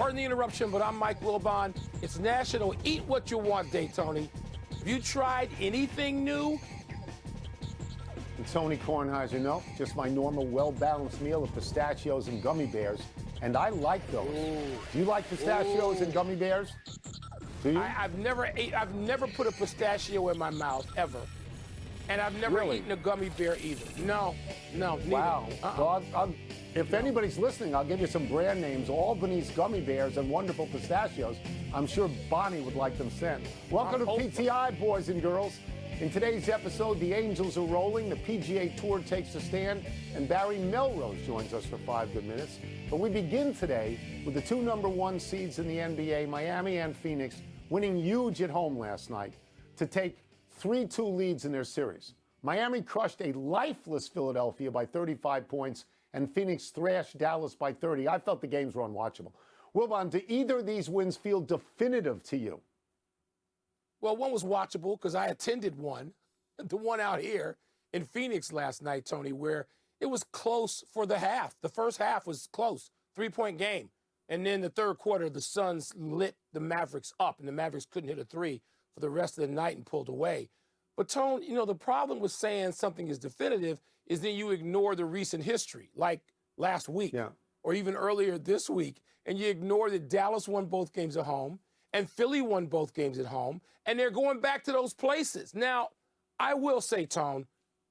Pardon the interruption, but I'm Mike Wilbon. It's National Eat What You Want Day, Tony. Have you tried anything new? And Tony Kornheiser, no, just my normal well-balanced meal of pistachios and gummy bears, and I like those. Ooh. Do you like pistachios and gummy bears? Do you? I've never put a pistachio in my mouth, ever. And I've never eaten a gummy bear either. No, neither. Wow. Well, if anybody's listening, I'll give you some brand names: Albany's Gummy Bears and Wonderful Pistachios. I'm sure Bonnie would like them sent. Welcome to PTI, boys and girls. In today's episode, the Angels are rolling, the PGA Tour takes a stand, and Barry Melrose joins us for 5 good minutes. But we begin today with the two #1 seeds in the NBA, Miami and Phoenix, winning huge at home last night to take 3-2 leads in their series. Miami crushed a lifeless Philadelphia by 35 points, and Phoenix thrashed Dallas by 30. I felt the games were unwatchable. Wilbon, do either of these wins feel definitive to you? Well, one was watchable because I attended one, the one out here in Phoenix last night, Tony, where it was close for the half. The first half was close, 3-point game. And then the third quarter, the Suns lit the Mavericks up, and the Mavericks couldn't hit a three for the rest of the night and pulled away. But, Tone, you know, the problem with saying something is definitive is then you ignore the recent history, like last week or even earlier this week, and you ignore that Dallas won both games at home and Philly won both games at home, and they're going back to those places. Now, I will say, Tone,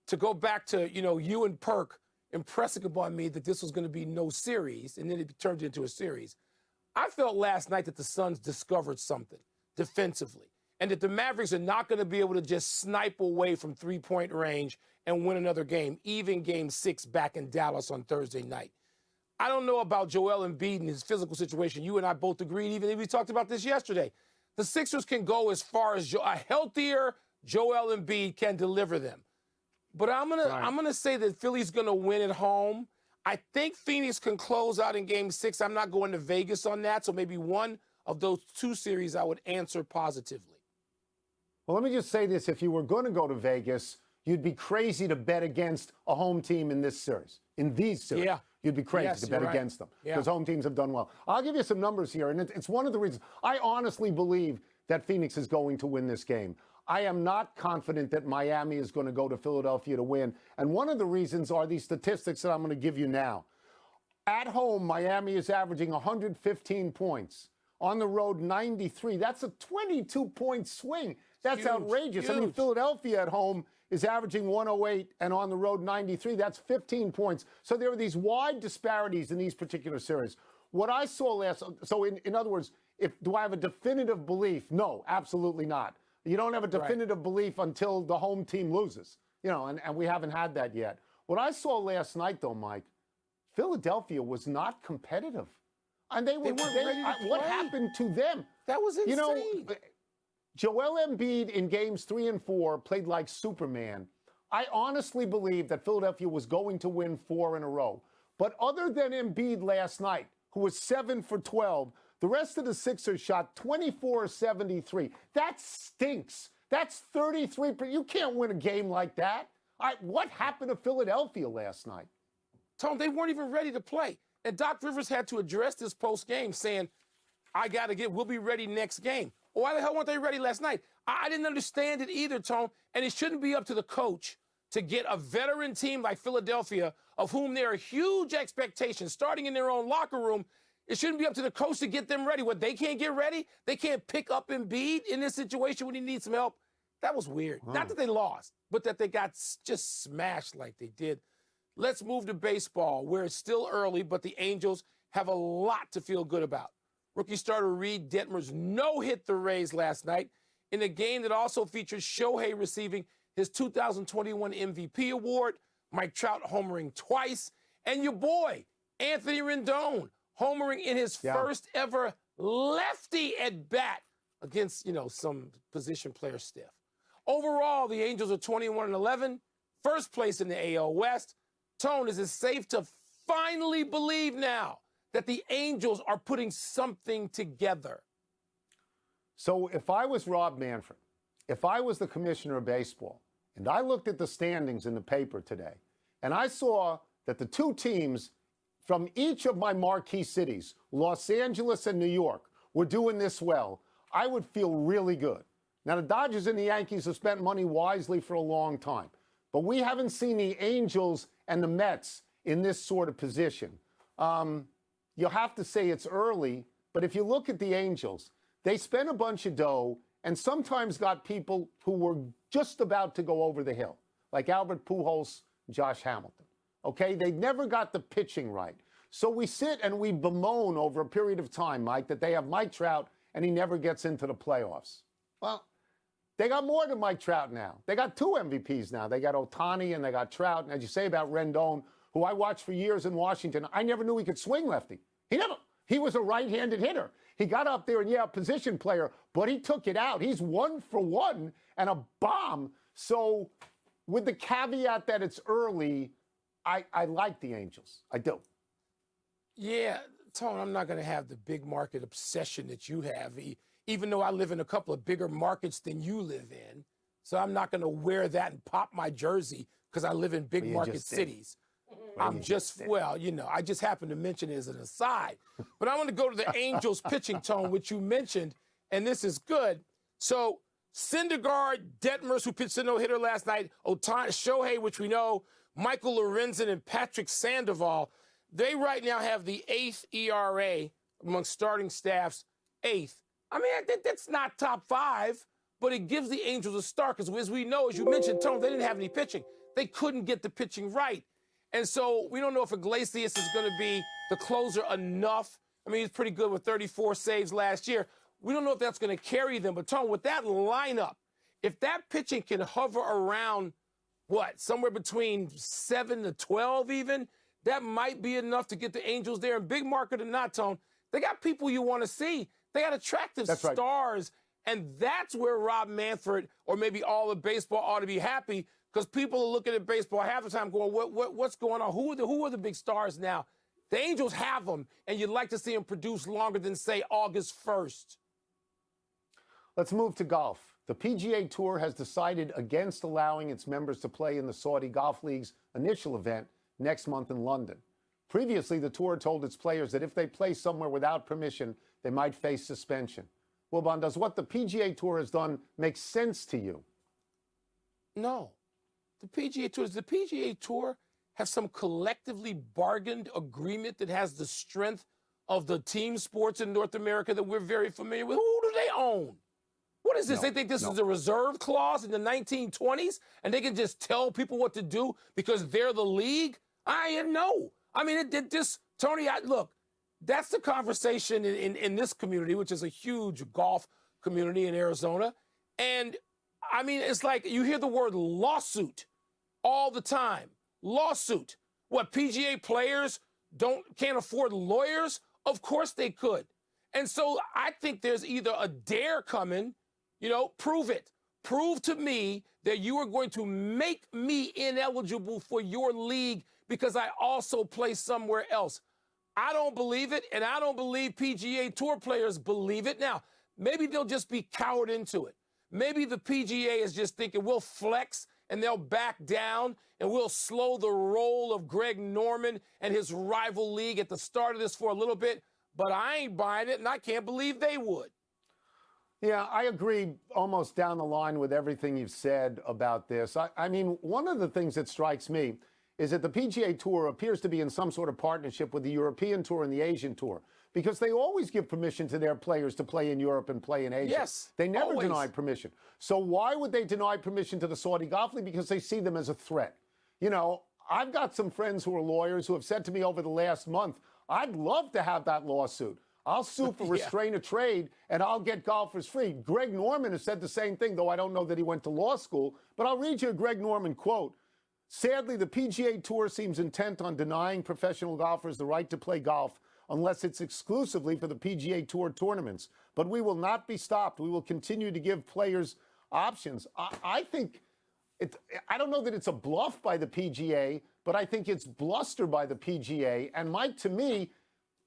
to go back to, you and Perk impressing upon me that this was going to be no series, and then it turned into a series. I felt last night that the Suns discovered something defensively, and that the Mavericks are not going to be able to just snipe away from three-point range and win another game, even Game 6 back in Dallas on Thursday night. I don't know about Joel Embiid and his physical situation. You and I both agreed, even if we talked about this yesterday. The Sixers can go as far as a healthier Joel Embiid can deliver them. But I'm gonna say that Philly's gonna win at home. I think Phoenix can close out in Game 6. I'm not going to Vegas on that, so maybe one of those two series I would answer positively. Well, let me just say this. If you were going to go to Vegas, you'd be crazy to bet against a home team in this series, in these series. Yeah. You'd be crazy to bet against them because home teams have done well. I'll give you some numbers here, and it's one of the reasons. I honestly believe that Phoenix is going to win this game. I am not confident that Miami is going to go to Philadelphia to win, and one of the reasons are these statistics that I'm going to give you now. At home, Miami is averaging 115 points. On the road, 93. That's a 22-point swing. That's outrageous. Huge. I mean, Philadelphia at home is averaging 108 and on the road 93. That's 15 points. So there are these wide disparities in these particular series. What I saw in other words, do I have a definitive belief? No, absolutely not. You don't have a definitive belief until the home team loses, and we haven't had that yet. What I saw last night, though, Mike, Philadelphia was not competitive. And they weren't ready to play. What happened to them? That was insane. Joel Embiid in games 3 and 4 played like Superman. I honestly believe that Philadelphia was going to win 4 in a row. But other than Embiid last night, who was 7 for 12, the rest of the Sixers shot 24-73. That stinks. That's 33. You can't win a game like that. What happened to Philadelphia last night? Tom, they weren't even ready to play. And Doc Rivers had to address this post-game saying, we'll be ready next game. Why the hell weren't they ready last night? I didn't understand it either, Tone. And it shouldn't be up to the coach to get a veteran team like Philadelphia, of whom there are huge expectations, starting in their own locker room. It shouldn't be up to the coach to get them ready. What, they can't get ready? They can't pick up Embiid in this situation when he needs some help? That was weird. Not that they lost, but that they got just smashed like they did. Let's move to baseball, where it's still early, but the Angels have a lot to feel good about. Rookie starter Reed Detmers no-hit the Rays last night in a game that also featured Shohei receiving his 2021 MVP award, Mike Trout homering twice, and your boy, Anthony Rendon, homering in his first ever lefty at bat against, some position player stiff. Overall, the Angels are 21-11, first place in the AL West. Tone, is it safe to finally believe now that the Angels are putting something together? So if I was Rob Manfred, if I was the commissioner of baseball, and I looked at the standings in the paper today, and I saw that the two teams from each of my marquee cities, Los Angeles and New York, were doing this well, I would feel really good. Now, the Dodgers and the Yankees have spent money wisely for a long time, but we haven't seen the Angels and the Mets in this sort of position. You'll have to say it's early, but if you look at the Angels, they spent a bunch of dough and sometimes got people who were just about to go over the hill, like Albert Pujols, Josh Hamilton. Okay, they never got the pitching right. So we sit and we bemoan over a period of time, Mike, that they have Mike Trout and he never gets into the playoffs. Well, they got more than Mike Trout now. They got 2 MVPs now. They got Ohtani and they got Trout. And as you say about Rendon, who I watched for years in Washington, I never knew he could swing lefty. He was a right-handed hitter. He got up there and, yeah, a position player, but he took it out. He's 1 for 1 and a bomb. So with the caveat that it's early, I like the Angels. I do. Yeah, Tone, I'm not going to have the big market obsession that you have, even though I live in a couple of bigger markets than you live in. So I'm not going to wear that and pop my jersey because I live in big market cities. I'm just, well, you know, I just happened to mention it as an aside. But I want to go to the Angels pitching, Tone, which you mentioned, and this is good. So Syndergaard, Detmers, who pitched a no-hitter last night, Ohtani, Shohei, which we know, Michael Lorenzen, and Patrick Sandoval, they right now have the 8th ERA among starting staffs, 8th. I mean, that's not top 5, but it gives the Angels a start because, as we know, as you mentioned, Tone, they didn't have any pitching. They couldn't get the pitching right. And so we don't know if Iglesias is going to be the closer enough. I mean, he's pretty good with 34 saves last year. We don't know if that's going to carry them. But, Tone, with that lineup, if that pitching can hover around, somewhere between 7 to 12 even, that might be enough to get the Angels there. And big market or not, Tone, they got people you want to see. They got attractive stars. Right. And that's where Rob Manfred or maybe all of baseball ought to be happy because people are looking at baseball half the time going, what's going on? Who are the big stars now? The Angels have them, and you'd like to see them produce longer than, say, August 1st. Let's move to golf. The PGA Tour has decided against allowing its members to play in the Saudi Golf League's initial event next month in London. Previously, the tour told its players that if they play somewhere without permission, they might face suspension. Wilbon, does what the PGA Tour has done make sense to you? No. Does the PGA Tour have some collectively bargained agreement that has the strength of the team sports in North America that we're very familiar with? Who do they own? What is this? They think this is a reserve clause in the 1920s and they can just tell people what to do because they're the league? I know. I mean, Tony, look, that's the conversation in this community, which is a huge golf community in Arizona. And, I mean, it's like you hear the word lawsuit all the time. Lawsuit. What, PGA players can't afford lawyers? Of course they could. And so I think there's either a dare coming, prove it. Prove to me that you are going to make me ineligible for your league because I also play somewhere else. I don't believe it, and I don't believe PGA Tour players believe it. Now, maybe they'll just be cowered into it. Maybe the PGA is just thinking we'll flex and they'll back down and we'll slow the roll of Greg Norman and his rival league at the start of this for a little bit. But I ain't buying it, and I can't believe they would. Yeah, I agree almost down the line with everything you've said about this. I mean, one of the things that strikes me is that the PGA Tour appears to be in some sort of partnership with the European Tour and the Asian Tour because they always give permission to their players to play in Europe and play in Asia. Yes, they never always. deny permission. So why would they deny permission to the Saudi Golf League? Because they see them as a threat. I've got some friends who are lawyers who have said to me over the last month, I'd love to have that lawsuit. I'll sue for restraint of trade, and I'll get golfers free. Greg Norman has said the same thing, though I don't know that he went to law school. But I'll read you a Greg Norman quote. Sadly, the PGA Tour seems intent on denying professional golfers the right to play golf unless it's exclusively for the PGA Tour tournaments. But we will not be stopped. We will continue to give players options. I think I don't know that it's a bluff by the PGA, but I think it's bluster by the PGA. And Mike, to me,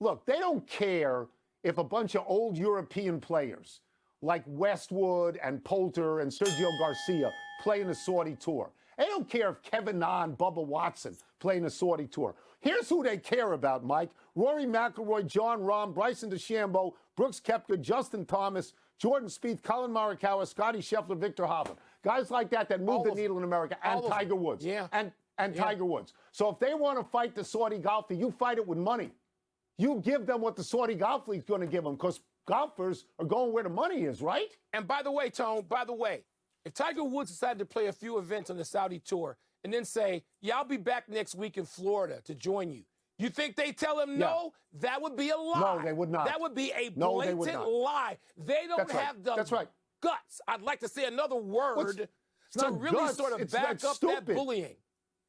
look, they don't care if a bunch of old European players like Westwood and Poulter and Sergio Garcia play in the Saudi Tour. They don't care if Kevin Na and Bubba Watson playing a Saudi tour. Here's who they care about, Mike. Rory McIlroy, Jon Rahm, Bryson DeChambeau, Brooks Koepka, Justin Thomas, Jordan Spieth, Colin Morikawa, Scotty Scheffler, Victor Hovland. Guys like that move the needle in America. And Tiger Woods. Yeah. And Tiger Woods. So if they want to fight the Saudi Golf League, you fight it with money. You give them what the Saudi Golf League is going to give them, because golfers are going where the money is, right? And by the way, Tone, if Tiger Woods decided to play a few events on the Saudi tour and then say, yeah, I'll be back next week in Florida to join you, you think they tell him no? That would be a lie. No, they would not. That would be a blatant lie. They don't have the guts. I'd like to say another word to really sort of back up that bullying.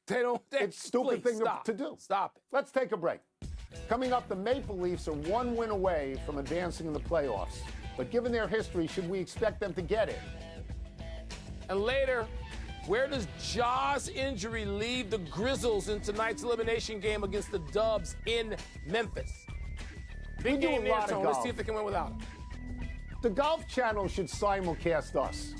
They don't. It's a stupid thing to do. Stop it. Let's take a break. Coming up, the Maple Leafs are one win away from advancing in the playoffs. But given their history, should we expect them to get it? And later, where does Ja's injury leave the Grizzlies in tonight's elimination game against the Dubs in Memphis? Big game there, Tone. Let's see if they can win without him. The Golf Channel should simulcast us.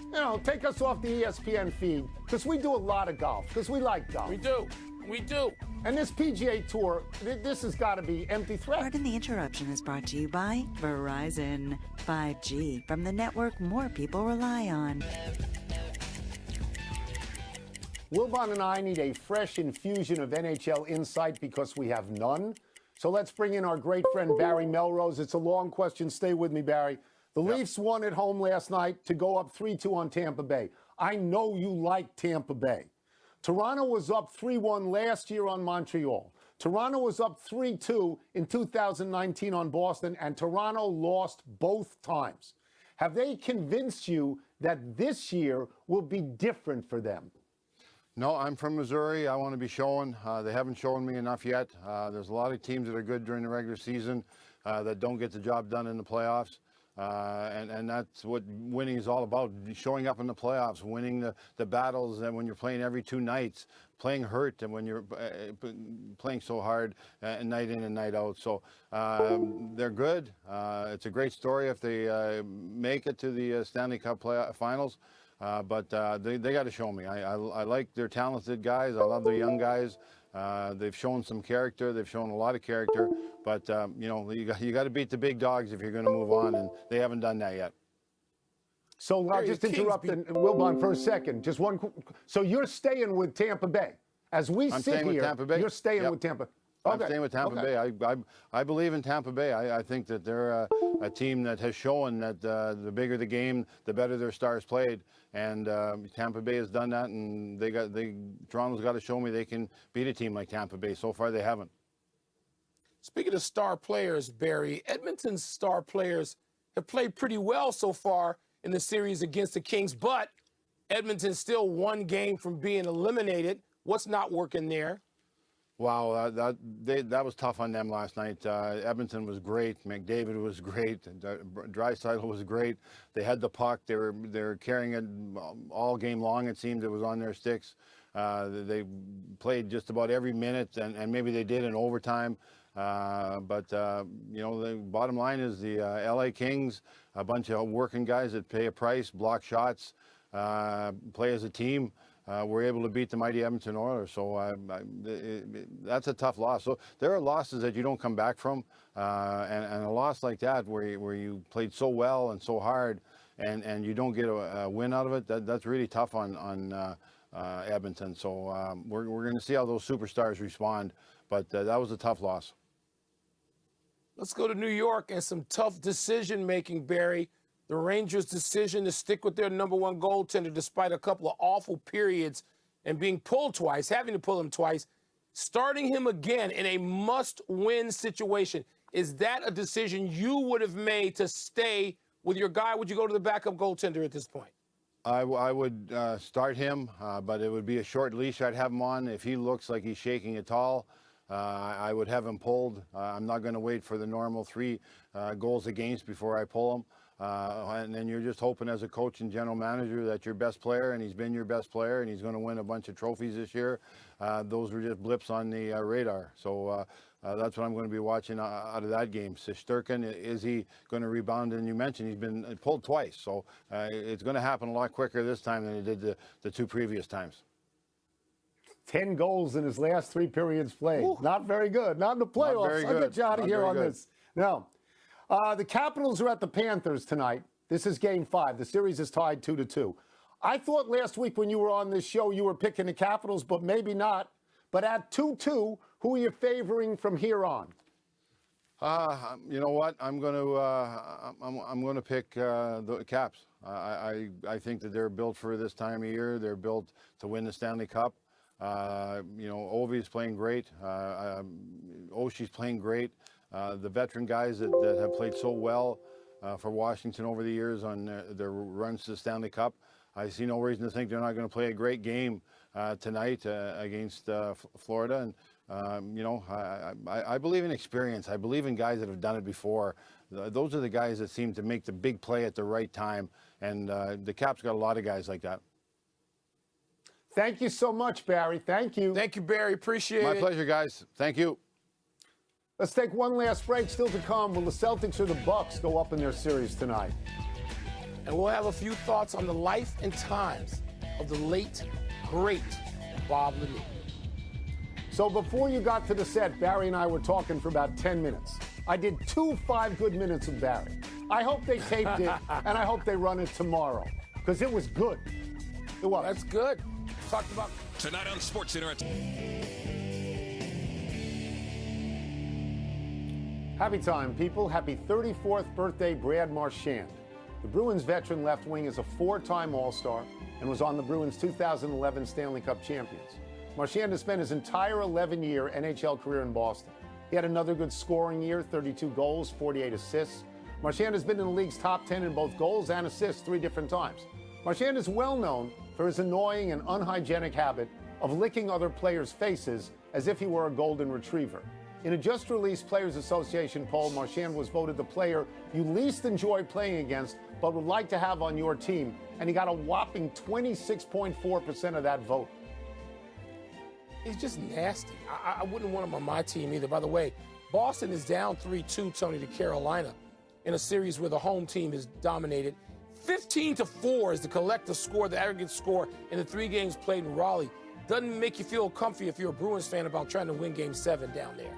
You know, take us off the ESPN feed, because we do a lot of golf, because we like golf. We do. We do. And this PGA Tour, this has got to be empty threat. Pardon the Interruption is brought to you by Verizon. 5G from the network more people rely on. Wilbon and I need a fresh infusion of NHL insight because we have none. So let's bring in our great friend Barry Melrose. It's a long question. Stay with me, Barry. The Leafs won at home last night to go up 3-2 on Tampa Bay. I know you like Tampa Bay. Toronto was up 3-1 last year on Montreal. Toronto was up 3-2 in 2019 on Boston, and Toronto lost both times. Have they convinced you that this year will be different for them? No, I'm from Missouri. I want to be shown. They haven't shown me enough yet. There's a lot of teams that are good during the regular season that don't get the job done in the playoffs. And that's what winning is all about, showing up in the playoffs, winning the battles, and when you're playing every 2 nights, playing hurt, and when you're playing so hard night in and night out. So they're good. It's a great story if they make it to the Stanley Cup finals. But they got to show me. I like their talented guys. I love their young guys. They've shown some character. They've shown a lot of character. But, you know, you got to beat the big dogs if you're going to move on, and they haven't done that yet. So I'll just interrupt Wilbon for a second. Just one. So you're staying with Tampa Bay. As we sit here, you're staying with Tampa. I'm staying with Tampa Bay. I believe in Tampa Bay. I think that they're a team that has shown that the bigger the game, the better their stars played. And Tampa Bay has done that, and Toronto's got to show me they can beat a team like Tampa Bay. So far, they haven't. Speaking of star players, Barry, Edmonton's star players have played pretty well so far in the series against the Kings, but Edmonton's still 1 game from being eliminated. What's not working there? Wow, that was tough on them last night. Edmonton was great. McDavid was great. Draisaitl was great. They had the puck. They were carrying it all game long. It seemed it was on their sticks. They played just about every minute, and maybe they did in overtime. But you know, the bottom line is the LA Kings, a bunch of working guys that pay a price, block shots, play as a team. Were able to beat the mighty Edmonton Oilers. So that's a tough loss. So there are losses that you don't come back from. And a loss like that where you played so well and so hard and you don't get a win out of it, that's really tough on Edmonton. So we're going to see how those superstars respond. But that was a tough loss. Let's go to New York and some tough decision-making, Barry. The Rangers' decision to stick with their #1 goaltender despite a couple of awful periods and being pulled twice, having to pull him twice, starting him again in a must-win situation. Is that a decision you would have made to stay with your guy? Would you go to the backup goaltender at this point? I would start him, but it would be a short leash I'd have him on. If he looks like he's shaking at all, I would have him pulled. I'm not going to wait for the normal 3 goals against before I pull him. And then you're just hoping as a coach and general manager that your best player, and he's been your best player, and he's going to win a bunch of trophies this year. Those were just blips on the radar. So that's what I'm going to be watching out of that game. Shesterkin, is he going to rebound? And you mentioned he's been pulled twice. So it's going to happen a lot quicker this time than it did the 2 previous times. 10 goals in his last 3 periods played. Ooh. Not very good. Not in the playoffs. Not very I'll good. get you out of Not here very on good. this. No. The Capitals are at the Panthers tonight. This is Game 5. The series is tied 2-2. I thought last week when you were on this show you were picking the Capitals, but maybe not. But at 2-2, who are you favoring from here on? You know what? I'm going to pick the Caps. I think that they're built for this time of year. They're built to win the Stanley Cup. You know, Ovi's playing great. Oshie's playing great. The veteran guys that have played so well for Washington over the years on their runs to the Stanley Cup. I see no reason to think they're not going to play a great game tonight against Florida. And, you know, I believe in experience. I believe in guys that have done it before. Those are the guys that seem to make the big play at the right time. And the Caps got a lot of guys like that. Thank you so much, Barry. Thank you. Thank you, Barry. Appreciate it. My pleasure, guys. Thank you. Let's take one last break. Still to come. Will the Celtics or the Bucks go up in their series tonight? And we'll have a few thoughts on the life and times of the late, great Bob Lanier. So before you got to the set, Barry and I were talking for about 10 minutes. I did 2 5 good minutes of Barry. I hope they taped it, and I hope they run it tomorrow, because it was good. It was. That's good. Talked about tonight on Sports Interruption. Happy time, people. Happy 34th birthday, Brad Marchand. The Bruins veteran left wing is a 4-time All-Star and was on the Bruins' 2011 Stanley Cup champions. Marchand has spent his entire 11-year NHL career in Boston. He had another good scoring year, 32 goals, 48 assists. Marchand has been in the league's top 10 in both goals and assists 3 different times. Marchand is well known for his annoying and unhygienic habit of licking other players' faces as if he were a golden retriever. In a just-released Players Association poll, Marchand was voted the player you least enjoy playing against but would like to have on your team, and he got a whopping 26.4% of that vote. he's just nasty. I wouldn't want him on my team either. By the way, Boston is down 3-2, Tony, to Carolina in a series where the home team is dominated. 15-4 is the collective score, the aggregate score in the 3 games played in Raleigh. Doesn't make you feel comfy if you're a Bruins fan about trying to win Game 7 down there.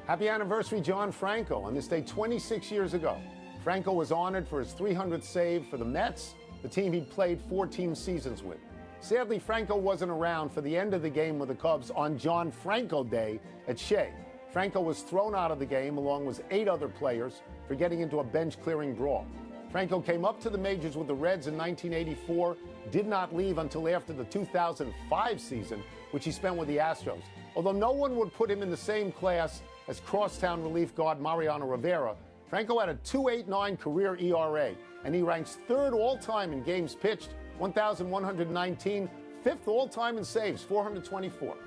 Happy anniversary, John Franco. On this day 26 years ago, Franco was honored for his 300th save for the Mets, the team he'd played 14 seasons with. Sadly, Franco wasn't around for the end of the game with the Cubs on John Franco Day at Shea. Franco was thrown out of the game along with 8 other players for getting into a bench-clearing brawl. Franco came up to the majors with the Reds in 1984, did not leave until after the 2005 season, which he spent with the Astros. Although no one would put him in the same class as crosstown relief guard Mariano Rivera, Franco had a .289 career ERA, and he ranks 3rd all-time in games pitched, 1,119, 5th all-time in saves, 424.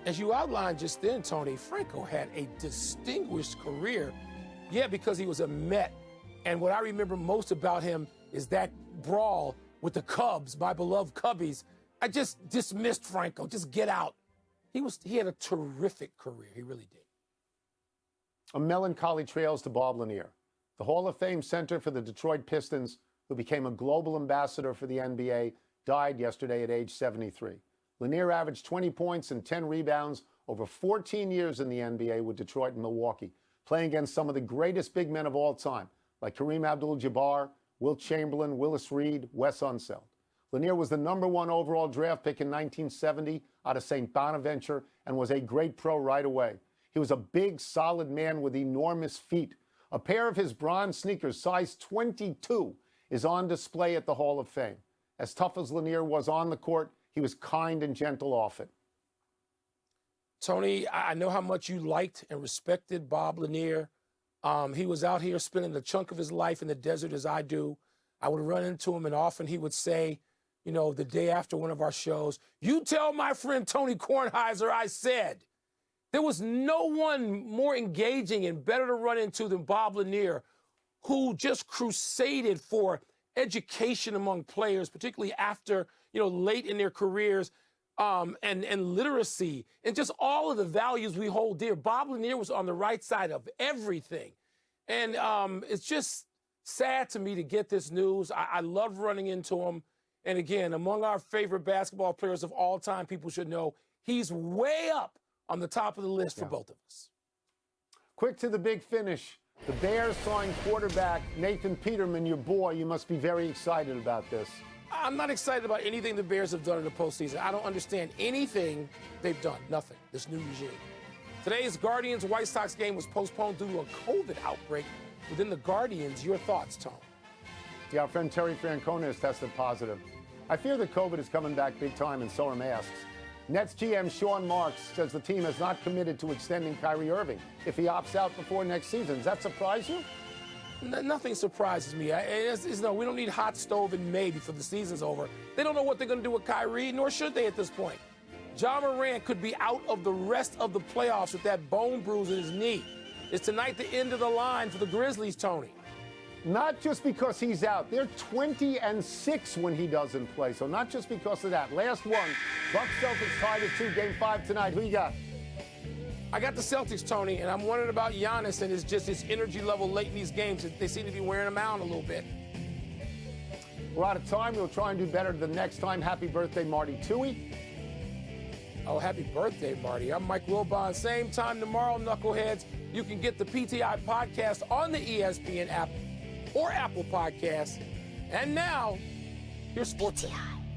As you outlined just then, Tony, Franco had a distinguished career. Yeah, because he was a Met. And what I remember most about him is that brawl with the Cubs, my beloved Cubbies. I just dismissed Franco. Just get out. He had a terrific career. He really did. A melancholy trails to Bob Lanier, the Hall of Fame center for the Detroit Pistons, who became a global ambassador for the NBA, died yesterday at age 73. Lanier averaged 20 points and 10 rebounds over 14 years in the NBA with Detroit and Milwaukee, playing against some of the greatest big men of all time, like Kareem Abdul-Jabbar, Wilt Chamberlain, Willis Reed, Wes Unseld. Lanier was the #1 overall draft pick in 1970 out of St. Bonaventure and was a great pro right away. He was a big, solid man with enormous feet. A pair of his bronze sneakers, size 22, is on display at the Hall of Fame. As tough as Lanier was on the court, he was kind and gentle off it. Tony, I know how much you liked and respected Bob Lanier. He was out here spending a chunk of his life in the desert as I do. I would run into him, and often he would say, you know, the day after one of our shows, "You tell my friend Tony Kornheiser I said." There was no one more engaging and better to run into than Bob Lanier, who just crusaded for education among players, particularly after, you know, late in their careers, and literacy, and just all of the values we hold dear. Bob Lanier was on the right side of everything. And it's just sad to me to get this news. I love running into him. And again, among our favorite basketball players of all time, people should know he's way up on the top of the list for both of us. Quick to the big finish. The Bears signed quarterback Nathan Peterman, your boy. You must be very excited about this. I'm not excited about anything the Bears have done in the postseason. I don't understand anything they've done. Nothing. This new regime. Today's Guardians-White Sox game was postponed due to a COVID outbreak within the Guardians. Your thoughts, Tom? Yeah, our friend Terry Francona has tested positive. I fear that COVID is coming back big time, and so are masks. Nets GM Sean Marks says the team has not committed to extending Kyrie Irving if he opts out before next season. Does that surprise you? Nothing surprises me. No, we don't need hot stove in May before the season's over. They don't know what they're going to do with Kyrie, nor should they at this point. Ja Morant could be out of the rest of the playoffs with that bone bruise in his knee. Is tonight the end of the line for the Grizzlies, Tony? Not just because he's out. They're 20-6 when he doesn't play, so not just because of that. Last one, Bucks Celtics tied at 2, Game 5 tonight. Who you got? I got the Celtics, Tony, and I'm wondering about Giannis and his energy level late in these games. They seem to be wearing him out a little bit. We're out of time. We'll try and do better the next time. Happy birthday, Marty Toohey. Oh, happy birthday, Marty. I'm Mike Wilbon. Same time tomorrow, Knuckleheads. You can get the PTI podcast on the ESPN app or Apple Podcasts. And now, here's Sports. PTI.